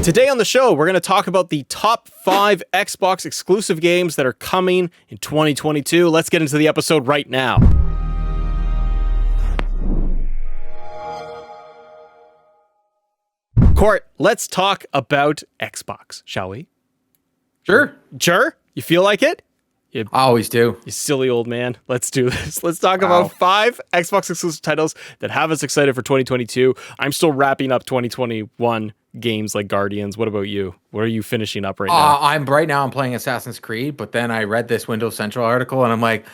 Today on the show, we're going to talk about the top 5 Xbox exclusive games that are coming in 2022. Let's get into the episode right now. Court, let's talk about Xbox, shall we? Sure. Sure? You feel like it? I always do. You silly old man. Let's do this. Let's talk about 5 Xbox exclusive titles that have us excited for 2022. I'm still wrapping up 2021 games like Guardians. What about you? What are you finishing up right now? I'm playing Assassin's Creed, but then I read this Windows Central article and I'm like,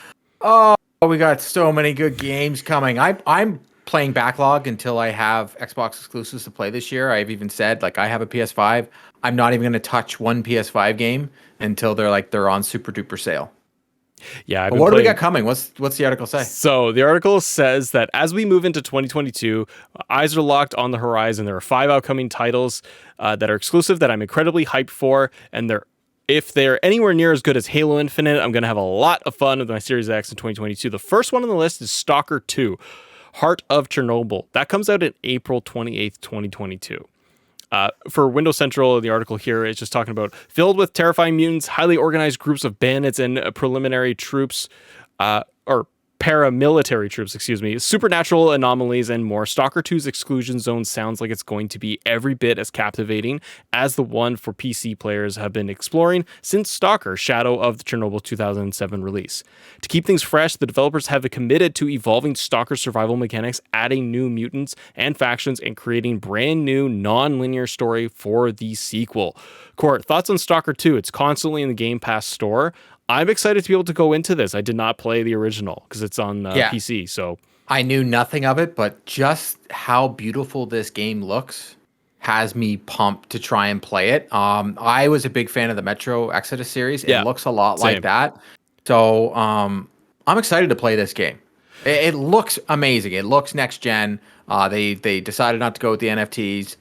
oh, we got so many good games coming. I'm playing backlog until I have Xbox exclusives to play this year. I've even said, like, I have a PS5. I'm not even going to touch one PS5 game until they're on super duper sale. Yeah, what do we got coming? What's the article say? So the article says that as we move into 2022, eyes are locked on the horizon. There are 5 upcoming titles that are exclusive that I'm incredibly hyped for, and if they're anywhere near as good as Halo Infinite, I'm going to have a lot of fun with my Series X in 2022. The first one on the list is Stalker 2, Heart of Chernobyl. That comes out in April 28th, 2022. For Windows Central, the article here is just talking about filled with terrifying mutants, highly organized groups of bandits and preliminary troops, or paramilitary troops, supernatural anomalies and more. Stalker 2's exclusion zone sounds like it's going to be every bit as captivating as the one for PC players have been exploring since Stalker, Shadow of the Chernobyl 2007 release. To keep things fresh, the developers have committed to evolving Stalker survival mechanics, adding new mutants and factions, and creating brand new non-linear story for the sequel. Court, thoughts on Stalker 2? It's constantly in the Game Pass store. I'm excited to be able to go into this. I did not play the original because it's on PC. So I knew nothing of it, but just how beautiful this game looks has me pumped to try and play it. I was a big fan of the Metro Exodus series. It looks a lot like that. So I'm excited to play this game. It looks amazing. It looks next gen. They decided not to go with the NFTs.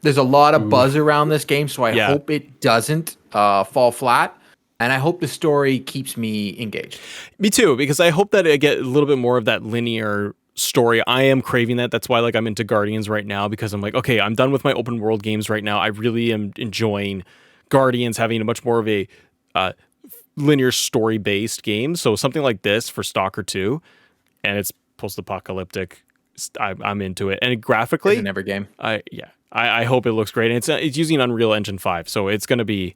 There's a lot of buzz around this game, so I hope it doesn't fall flat. And I hope the story keeps me engaged. Me too, because I hope that I get a little bit more of that linear story. I am craving that. That's why I'm into Guardians right now, because I'm like, okay, I'm done with my open world games right now. I really am enjoying Guardians having a much more of a linear story based game. So something like this for Stalker 2, and it's post-apocalyptic. I'm into it. And graphically, in every game. I hope it looks great. And it's using Unreal Engine 5, so it's going to be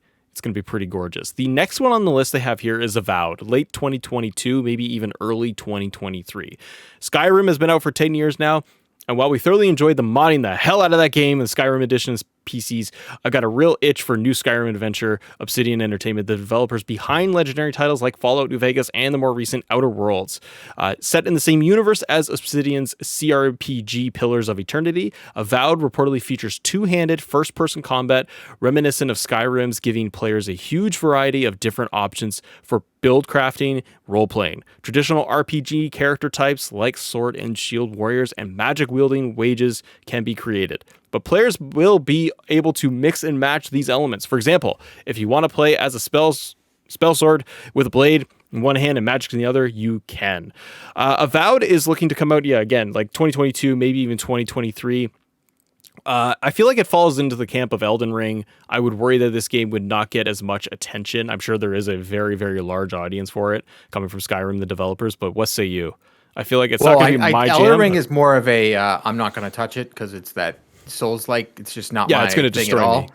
pretty gorgeous. The next one on the list they have here is Avowed, late 2022, maybe even early 2023. Skyrim has been out for 10 years now, and while we thoroughly enjoyed the modding the hell out of that game, the Skyrim Edition's PCs, I got a real itch for new Skyrim adventure. Obsidian Entertainment, the developers behind legendary titles like Fallout New Vegas and the more recent Outer Worlds. Set in the same universe as Obsidian's CRPG Pillars of Eternity, Avowed reportedly features two-handed first-person combat reminiscent of Skyrim's, giving players a huge variety of different options for build crafting, role-playing. Traditional RPG character types like sword and shield warriors and magic-wielding mages can be created, but players will be able to mix and match these elements. For example, if you want to play as a spell sword with a blade in one hand and magic in the other, you can. Avowed is looking to come out, again, like 2022, maybe even 2023. I feel like it falls into the camp of Elden Ring. I would worry that this game would not get as much attention. I'm sure there is a very, very large audience for it coming from Skyrim, the developers, but what say you? I feel like it's not going to be my jam. Elden Ring is more of a, I'm not going to touch it because it's that Souls-like. It's just not my it's gonna thing at all. Me.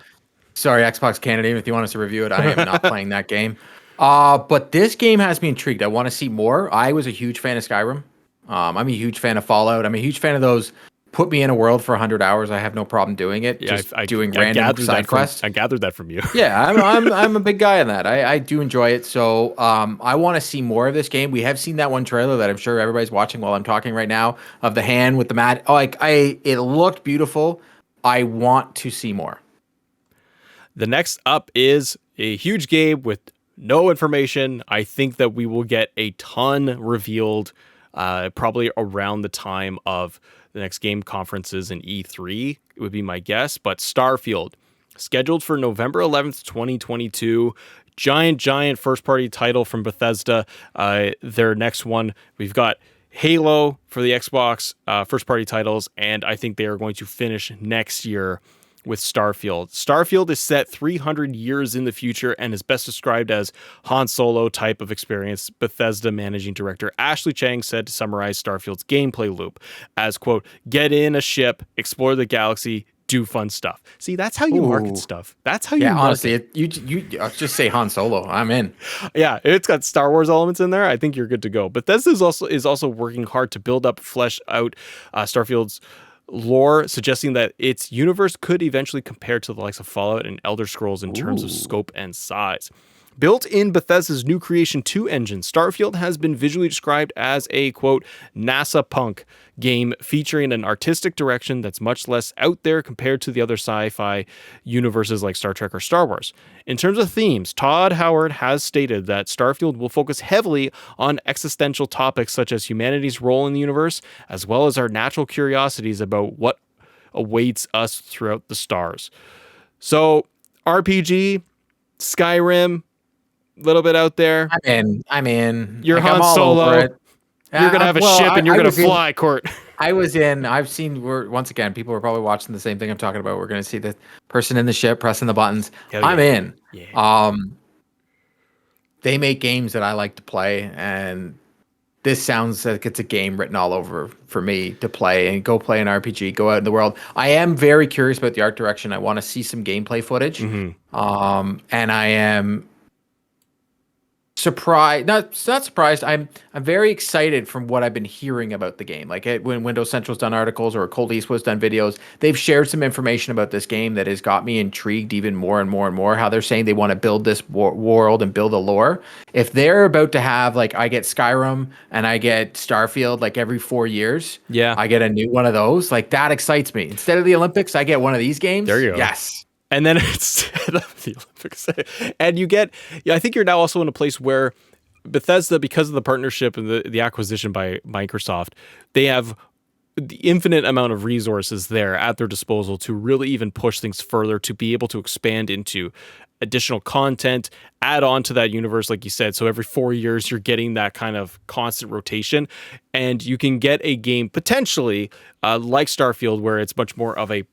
Sorry, Xbox Canada, if you want us to review it, I am not playing that game. But this game has me intrigued. I want to see more. I was a huge fan of Skyrim. I'm a huge fan of Fallout. I'm a huge fan of those. Put me in a world for 100 hours. I have no problem doing it. Doing random side quests. I gathered that from you. Yeah, I'm a big guy in that. I do enjoy it. So I want to see more of this game. We have seen that one trailer that I'm sure everybody's watching while I'm talking right now of the hand with the mat. It looked beautiful. I want to see more. The next up is a huge game with no information. I think that we will get a ton revealed probably around the time of the next game conferences in E3, it would be my guess. But Starfield, scheduled for November 11th, 2022. Giant first-party title from Bethesda. Their next one, we've got Halo for the Xbox first-party titles, and I think they are going to finish next year with Starfield. Starfield is set 300 years in the future and is best described as Han Solo type of experience, Bethesda managing director Ashley Chang said to summarize Starfield's gameplay loop as, quote, get in a ship, explore the galaxy, do fun stuff. See, that's how you market stuff. That's how you market. Honestly, you just say Han Solo. I'm in. Yeah, it's got Star Wars elements in there. I think you're good to go. Bethesda is also working hard to build up, flesh out Starfield's lore, suggesting that its universe could eventually compare to the likes of Fallout and Elder Scrolls in terms of scope and size. Built in Bethesda's new Creation 2 engine, Starfield has been visually described as a, quote, NASA punk game featuring an artistic direction that's much less out there compared to the other sci-fi universes like Star Trek or Star Wars. In terms of themes, Todd Howard has stated that Starfield will focus heavily on existential topics such as humanity's role in the universe, as well as our natural curiosities about what awaits us throughout the stars. So, RPG, Skyrim, little bit out there. I'm in. You're Han Solo. You're gonna have a ship and you're gonna fly, Court. I've seen. Once again, people are probably watching the same thing I'm talking about. We're gonna see the person in the ship pressing the buttons. I'm in. Yeah. They make games that I like to play, and this sounds like it's a game written all over for me to play and go play an RPG, go out in the world. I am very curious about the art direction. I want to see some gameplay footage. And I am surprised, not surprised. I'm very excited from what I've been hearing about the game. Like when Windows Central's done articles or Cold Eastwood's done videos, they've shared some information about this game that has got me intrigued even more and more and more. How they're saying they want to build this world and build a lore. If they're about to have, like, I get Skyrim and I get Starfield like every 4 years, I get a new one of those. Like, that excites me. Instead of the Olympics, I get one of these games. There you go. Yes. And then instead of the Olympics, and you get, I think you're now also in a place where Bethesda, because of the partnership and the acquisition by Microsoft, they have the infinite amount of resources there at their disposal to really even push things further, to be able to expand into additional content, add on to that universe, like you said. So every 4 years, you're getting that kind of constant rotation, and you can get a game potentially like Starfield, where it's much more of a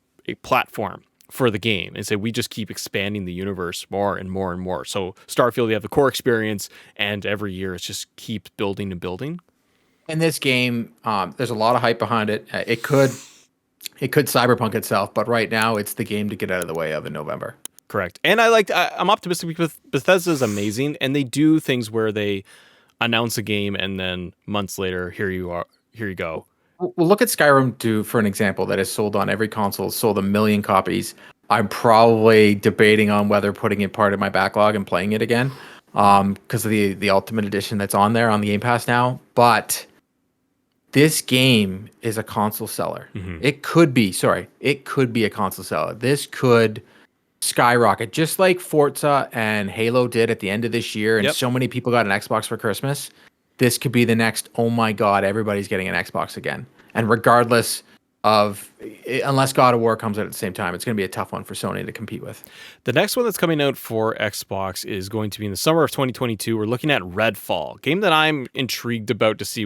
platform for the game, and say we just keep expanding the universe more and more and more. So Starfield, you have the core experience, and every year it just keeps building and building. And this game, there's a lot of hype behind it. It could cyberpunk itself, but right now it's the game to get out of the way of in November. Correct. And I'm optimistic because Bethesda is amazing, and they do things where they announce a game and then months later, here you go. Well, look at Skyrim for an example that is sold on every console, sold 1 million copies. I'm probably debating on whether putting it part of my backlog and playing it again, because of the Ultimate Edition that's on there on the Game Pass now. But this game is a console seller. It could be a console seller. This could skyrocket, just like Forza and Halo did at the end of this year, and so many people got an Xbox for Christmas. This could be the next, oh my God, everybody's getting an Xbox again. And regardless of, unless God of War comes out at the same time, it's going to be a tough one for Sony to compete with. The next one that's coming out for Xbox is going to be in the summer of 2022. We're looking at Redfall, game that I'm intrigued about to see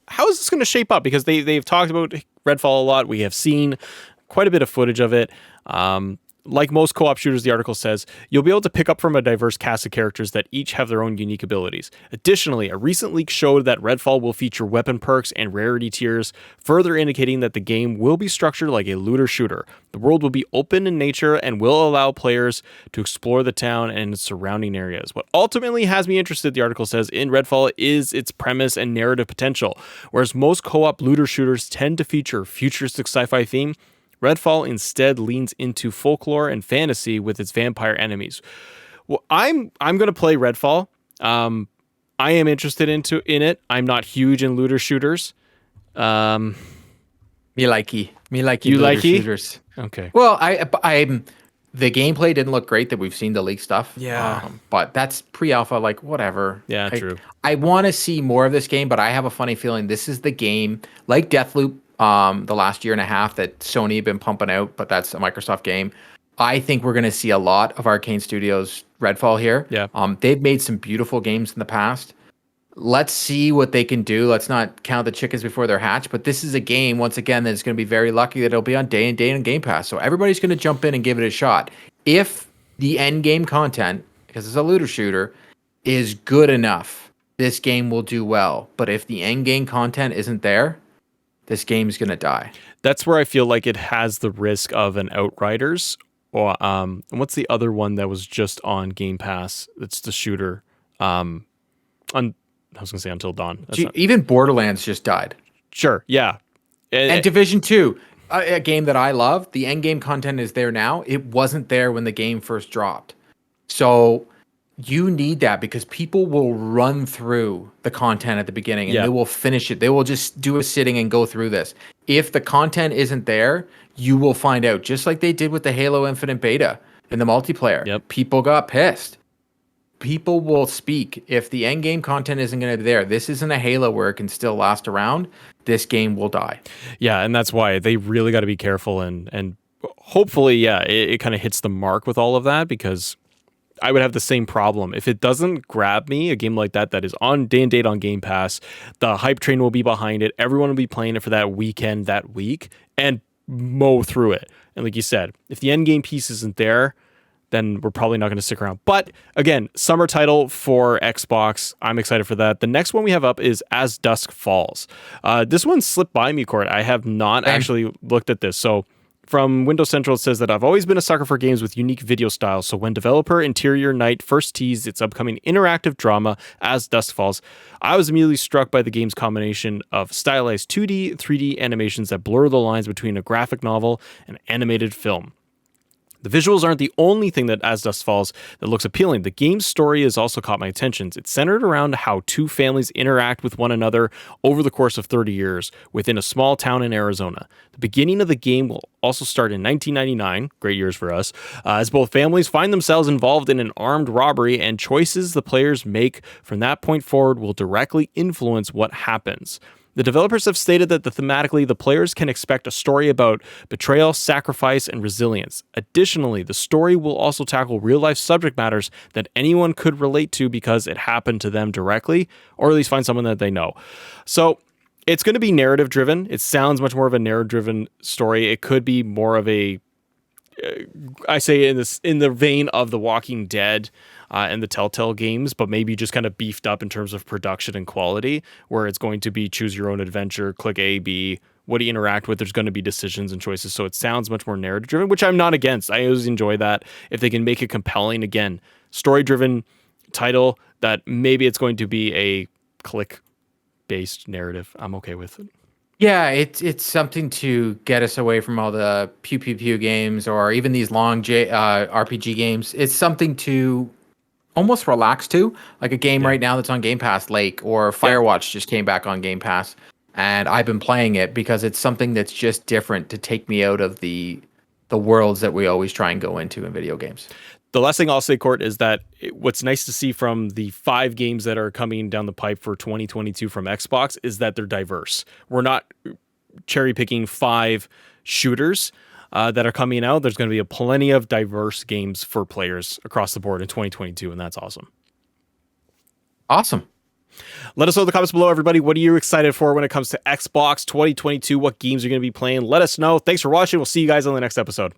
how is this going to shape up, because they've talked about Redfall a lot. We have seen quite a bit of footage of it. Like most co-op shooters, the article says, you'll be able to pick up from a diverse cast of characters that each have their own unique abilities. Additionally, a recent leak showed that Redfall will feature weapon perks and rarity tiers, further indicating that the game will be structured like a looter shooter. The world will be open in nature and will allow players to explore the town and its surrounding areas. What ultimately has me interested, the article says, in Redfall is its premise and narrative potential. Whereas most co-op looter shooters tend to feature futuristic sci-fi theme, Redfall instead leans into folklore and fantasy with its vampire enemies. Well, I'm going to play Redfall. I am interested in it. I'm not huge in looter shooters. Me likey looter shooters. Okay. Well, I'm the gameplay didn't look great that we've seen the leak stuff. Yeah. But that's pre-alpha, like, whatever. Yeah, true. I want to see more of this game, but I have a funny feeling this is the game, like Deathloop, the last year and a half, that Sony had been pumping out, but that's a Microsoft game. I think we're going to see a lot of Arcane Studios Redfall here. Yeah. They've made some beautiful games in the past. let's see what they can do. Let's not count the chickens before they're hatched. But this is a game, once again, that's going to be very lucky that it'll be on day and date on Game Pass. So everybody's going to jump in and give it a shot. If the end game content, because it's a looter shooter, is good enough, this game will do well. But if the end game content isn't there, this game's going to die. That's where I feel like it has the risk of an Outriders. Or what's the other one that was just on Game Pass? It's the shooter. I was gonna say Until Dawn. Even Borderlands just died. Sure, yeah. And Division 2, a game that I love. The end game content is there now. It wasn't there when the game first dropped. So you need that because people will run through the content at the beginning and they will finish it. They will just do a sitting and go through this. If the content isn't there, you will find out, just like they did with the Halo Infinite beta in the multiplayer. Yep. People got pissed. People will speak. If the end game content isn't going to be there, this isn't a Halo where it can still last around. This game will die. Yeah, and that's why they really got to be careful and hopefully, it kind of hits the mark with all of that, because I would have the same problem. If it doesn't grab me, a game like that is on day and date on Game Pass, the hype train will be behind it. Everyone will be playing it for that weekend, that week, and mow through it. And like you said, if the end game piece isn't there, then we're probably not going to stick around. But again, summer title for Xbox. I'm excited for that. The next one we have up is As Dusk Falls. This one slipped by me, Court. I have not actually looked at this. So from Windows Central, it says that I've always been a sucker for games with unique video styles. So when developer Interior Night first teased its upcoming interactive drama, As Dusk Falls, I was immediately struck by the game's combination of stylized 2D, 3D animations that blur the lines between a graphic novel and animated film. The visuals aren't the only thing that As Dusk Falls that looks appealing. The game's story has also caught my attention. It's centered around how two families interact with one another over the course of 30 years within a small town in Arizona. The beginning of the game will also start in 1999, great years for us, as both families find themselves involved in an armed robbery, and choices the players make from that point forward will directly influence what happens. The developers have stated that thematically, the players can expect a story about betrayal, sacrifice, and resilience. Additionally, the story will also tackle real-life subject matters that anyone could relate to because it happened to them directly, or at least find someone that they know. So it's going to be narrative-driven. It sounds much more of a narrative-driven story. It could be more of a, I say in the vein of The Walking Dead, and the Telltale games, but maybe just kind of beefed up in terms of production and quality, where it's going to be choose your own adventure, click A, B, what do you interact with? There's going to be decisions and choices. So it sounds much more narrative driven, which I'm not against. I always enjoy that. If they can make it compelling, again, story driven title that maybe it's going to be a click based narrative, I'm okay with it. Yeah, it's something to get us away from all the pew pew pew games or even these long RPG games. It's something to almost relax to, like a game right now that's on Game Pass, Lake, or Firewatch just came back on Game Pass, and I've been playing it because it's something that's just different to take me out of the worlds that we always try and go into in video games. The last thing I'll say, Court, is that what's nice to see from the 5 games that are coming down the pipe for 2022 from Xbox is that they're diverse. We're not cherry picking 5 shooters that are coming out. There's going to be plenty of diverse games for players across the board in 2022, and that's awesome. Awesome. Let us know in the comments below, everybody. What are you excited for when it comes to Xbox 2022? What games are you going to be playing? Let us know. Thanks for watching. We'll see you guys on the next episode.